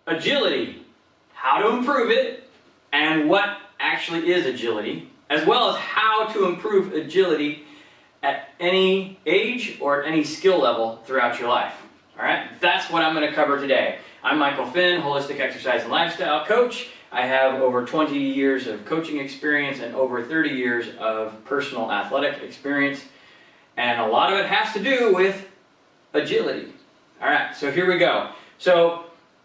agility, how to improve it, and what actually is agility, as well as how to improve agility at any age or at any skill level throughout your life. All right, that's what I'm going to cover today. I'm Michael Finn, holistic exercise and lifestyle coach. I have over 20 years of coaching experience and over 30 years of personal athletic experience, and a lot of it has to do with agility. All right, so here we go. So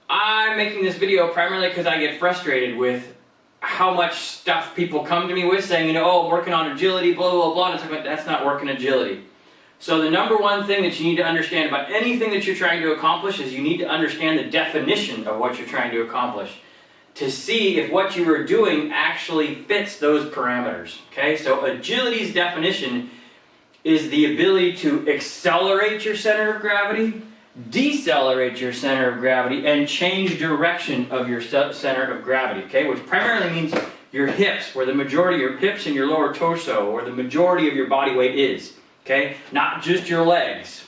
I'm making this video primarily because I get frustrated with how much stuff people come to me with saying, oh, I'm working on agility, blah, blah, blah, and it's like, that's not working agility. So the number one thing that you need to understand about anything that you're trying to accomplish is you need to understand the definition of what you're trying to accomplish to see if what you are doing actually fits those parameters. Okay, so agility's definition is the ability to accelerate your center of gravity, decelerate your center of gravity, and change direction of your center of gravity, okay? Which primarily means your hips, where the majority of your hips and your lower torso, or the majority of your body weight is, okay? Not just your legs,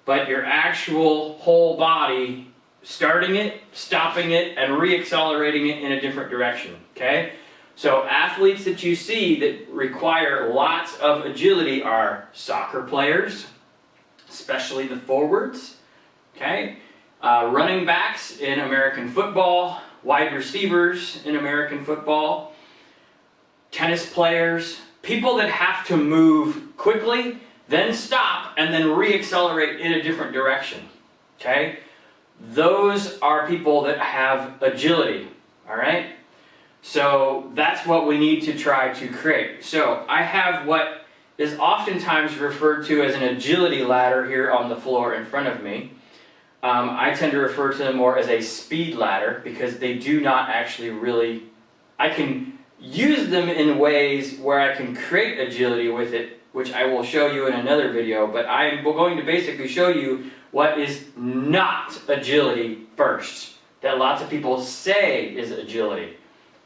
but your actual whole body, starting it, stopping it, and re-accelerating it in a different direction, okay? So athletes that you see that require lots of agility are soccer players, especially the forwards, okay? Running backs in American football, wide receivers in American football, tennis players, people that have to move quickly, then stop, and then re-accelerate in a different direction, okay? Those are people that have agility, all right? So that's what we need to try to create. So I have what is oftentimes referred to as an agility ladder here on the floor in front of me. I tend to refer to them more as a speed ladder because they do not actually really, I can use them in ways where I can create agility with it, which I will show you in another video, but I'm going to basically show you what is not agility first, that lots of people say is agility.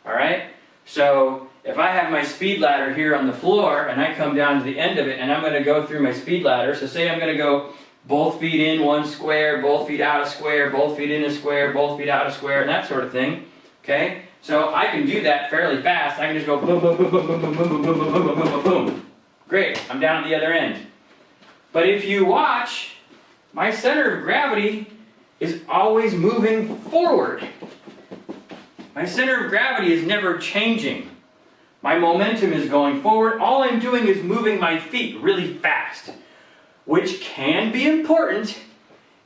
All right? So if I have my speed ladder here on the floor and I come down to the end of it and I'm going to go through my speed ladder, so say I'm going to go both feet in one square, both feet out a square, both feet in a square, both feet out a square, and that sort of thing. Okay? So I can do that fairly fast. I can just go boom, boom, boom, boom, boom, boom, boom, boom, boom, boom, boom, boom, boom, boom. Great, I'm down at the other end. But if you watch, my center of gravity is always moving forward. My center of gravity is never changing. My momentum is going forward. All I'm doing is moving my feet really fast, which can be important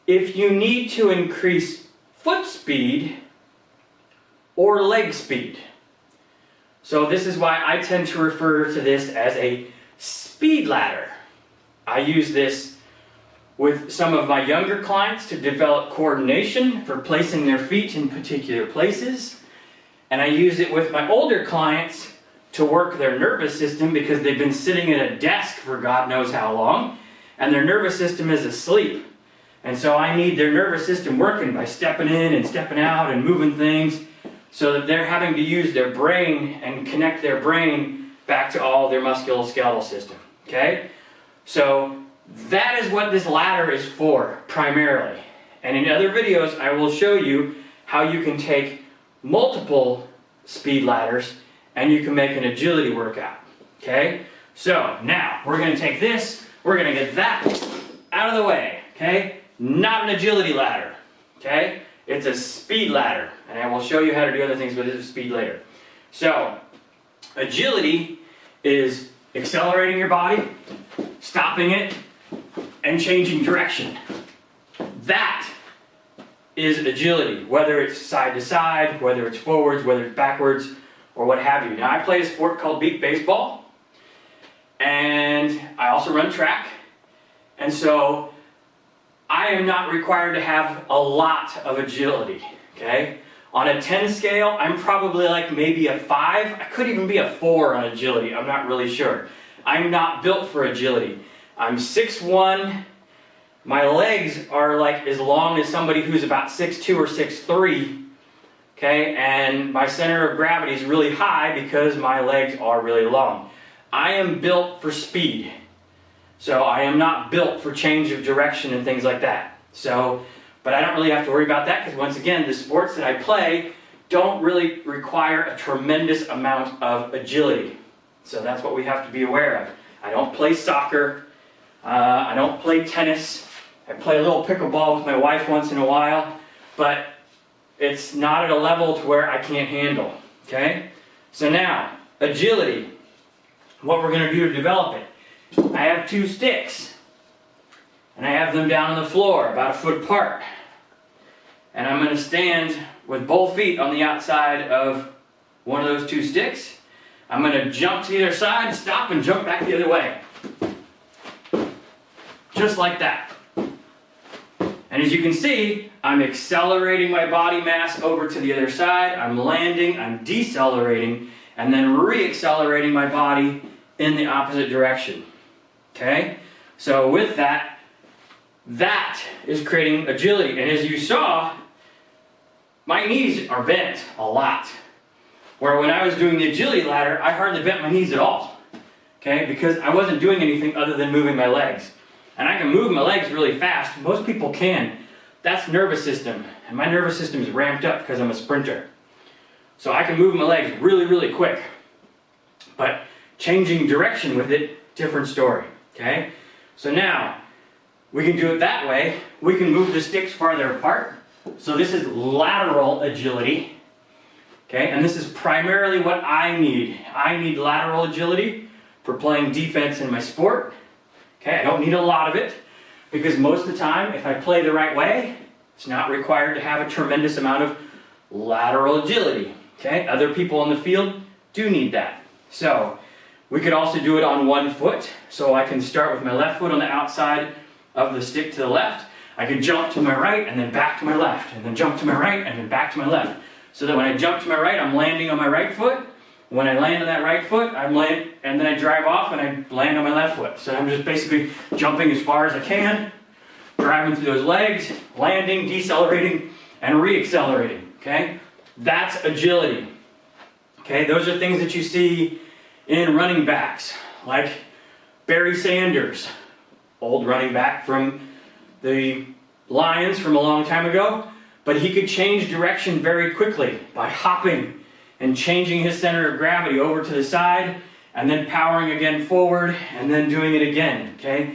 if you need to increase foot speed or leg speed. So this is why I tend to refer to this as a speed ladder. I use this with some of my younger clients to develop coordination for placing their feet in particular places. And I use it with my older clients to work their nervous system because they've been sitting at a desk for God knows how long, and their nervous system is asleep. And so I need their nervous system working by stepping in and stepping out and moving things so that they're having to use their brain and connect their brain back to all their musculoskeletal system, okay? So that is what this ladder is for, primarily. And in other videos, I will show you how you can take multiple speed ladders and you can make an agility workout, okay? So now, we're going to take this, we're going to get that out of the way, okay? Not an agility ladder, okay? It's a speed ladder, and I will show you how to do other things with this speed later. So, agility is accelerating your body, stopping it, and changing direction. That is agility, whether it's side to side, whether it's forwards, whether it's backwards, or what have you. Now, I play a sport called beep baseball, and I also run track, and so I am not required to have a lot of agility, okay? On a 10 scale, I'm probably like maybe a 5. I could even be a 4 on agility. I'm not really sure. I'm not built for agility. I'm 6'1". My legs are like as long as somebody who's about 6'2" or 6'3", okay? And my center of gravity is really high because my legs are really long. I am built for speed. So I am not built for change of direction and things like that. So But I don't really have to worry about that because once again, the sports that I play don't really require a tremendous amount of agility. So that's what we have to be aware of. I don't play soccer. I don't play tennis. I play a little pickleball with my wife once in a while, but it's not at a level to where I can't handle. Okay? So now, agility. What we're going to do to develop it. I have 2 sticks. And I have them down on the floor, about a foot apart. And I'm going to stand with both feet on the outside of one of those 2 sticks. I'm going to jump to the other side, stop, and jump back the other way. Just like that. And as you can see, I'm accelerating my body mass over to the other side. I'm landing, I'm decelerating, and then re-accelerating my body in the opposite direction. Okay? So with that, that is creating agility. And as you saw, my knees are bent a lot. Where when I was doing the agility ladder, I hardly bent my knees at all. Okay? Because I wasn't doing anything other than moving my legs. And I can move my legs really fast. Most people can. That's nervous system. And my nervous system is ramped up because I'm a sprinter. So I can move my legs really, really quick. But changing direction with it, different story. Okay? So now, we can do it that way. We can move the sticks farther apart. So this is lateral agility. Okay? And this is primarily what I need. I need lateral agility for playing defense in my sport. Okay, I don't need a lot of it because most of the time, if I play the right way, it's not required to have a tremendous amount of lateral agility. Okay, other people on the field do need that. So we could also do it on one foot. So I can start with my left foot on the outside of the stick to the left. I can jump to my right and then back to my left, and then jump to my right and then back to my left. So that when I jump to my right, I'm landing on my right foot. When I land on that right foot, I'm land, and then I drive off and I land on my left foot. So I'm just basically jumping as far as I can, driving through those legs, landing, decelerating, and re-accelerating. Okay? That's agility. Okay? Those are things that you see in running backs, like Barry Sanders, old running back from the Lions from a long time ago, but he could change direction very quickly by hopping and changing his center of gravity over to the side, and then powering again forward, and then doing it again, okay?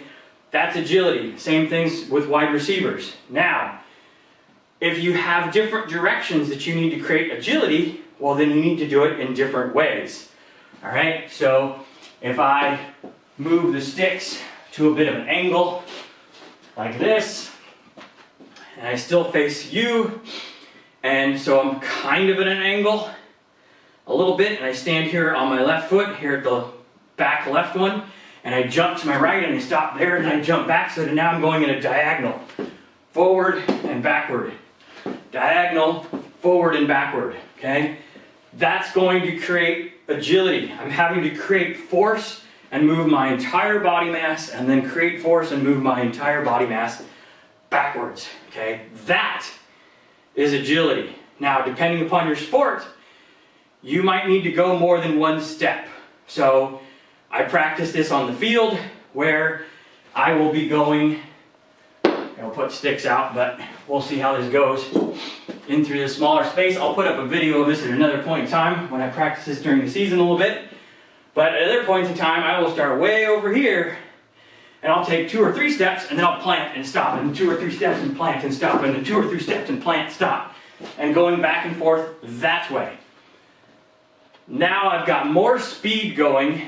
That's agility. Same things with wide receivers. Now, if you have different directions that you need to create agility, well then you need to do it in different ways. All right, so if I move the sticks to a bit of an angle, like this, and I still face you, and so I'm kind of at an angle, a little bit, and I stand here on my left foot, here at the back left one, and I jump to my right, and I stop there, and I jump back, so that now I'm going in a diagonal. Forward and backward. Diagonal, forward and backward, okay? That's going to create agility. I'm having to create force and move my entire body mass, and then create force and move my entire body mass backwards, okay? That is agility. Now, depending upon your sport, you might need to go more than one step. So I practice this on the field where I will be going, I'll put sticks out, but we'll see how this goes in through the smaller space. I'll put up a video of this at another point in time when I practice this during the season a little bit. But at other points in time, I will start way over here, and I'll take 2 or 3 steps, and then I'll plant and stop, and then 2 or 3 steps and plant and stop, and then 2 or 3 steps and plant, stop, and going back and forth that way. Now I've got more speed going,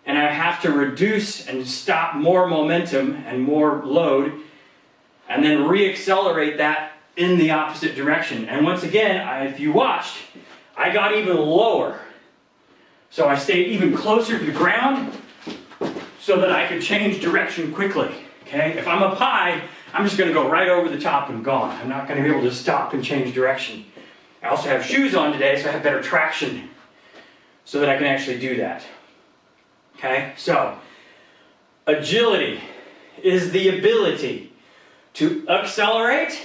and I have to reduce and stop more momentum and more load, and then re-accelerate that in the opposite direction. And once again, if you watched, I got even lower. So I stayed even closer to the ground so that I could change direction quickly. Okay? If I'm up high, I'm just going to go right over the top and gone. I'm not going to be able to stop and change direction. I also have shoes on today, so I have better traction so that I can actually do that. Okay? So, agility is the ability to accelerate,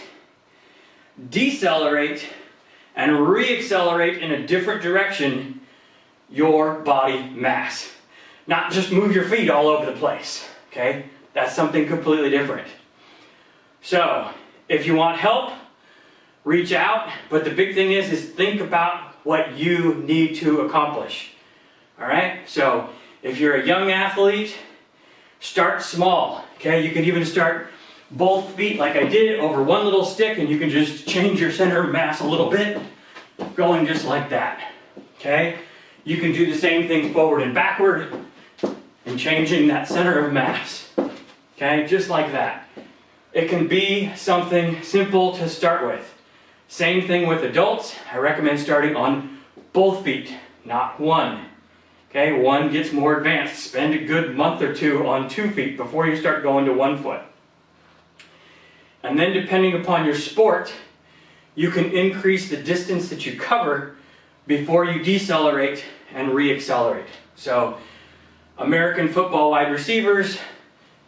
decelerate, and re-accelerate in a different direction your body mass. Not just move your feet all over the place. Okay? That's something completely different. So, if you want help, reach out. But the big thing is think about what you need to accomplish. All right? So if you're a young athlete, start small. Okay? You can even start both feet like I did over one little stick, and you can just change your center of mass a little bit, going just like that. Okay? You can do the same thing forward and backward and changing that center of mass. Okay? Just like that. It can be something simple to start with. Same thing with adults. I recommend starting on both feet, not one. Okay? One gets more advanced. Spend a good month or two on 2 feet before you start going to 1 foot. And then depending upon your sport, you can increase the distance that you cover before you decelerate and re-accelerate. So American football wide receivers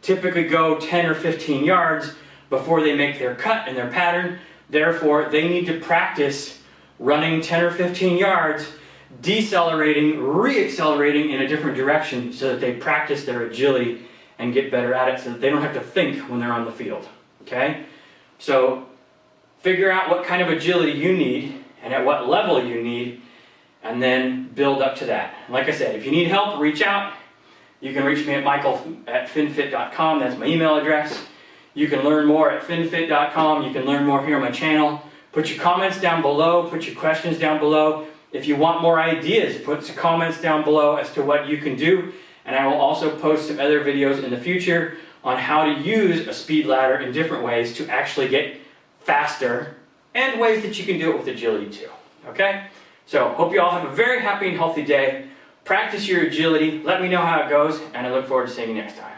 typically go 10 or 15 yards before they make their cut and their pattern. Therefore, they need to practice running 10 or 15 yards, decelerating, re-accelerating in a different direction so that they practice their agility and get better at it so that they don't have to think when they're on the field. Okay? So figure out what kind of agility you need and at what level you need, and then build up to that. Like I said, if you need help, reach out. You can reach me at michael@finfit.com. That's my email address. You can learn more at finfit.com. You can learn more here on my channel. Put your comments down below. Put your questions down below. If you want more ideas, put some comments down below as to what you can do. And I will also post some other videos in the future on how to use a speed ladder in different ways to actually get faster, and ways that you can do it with agility too. Okay? So, hope you all have a very happy and healthy day. Practice your agility. Let me know how it goes, and I look forward to seeing you next time.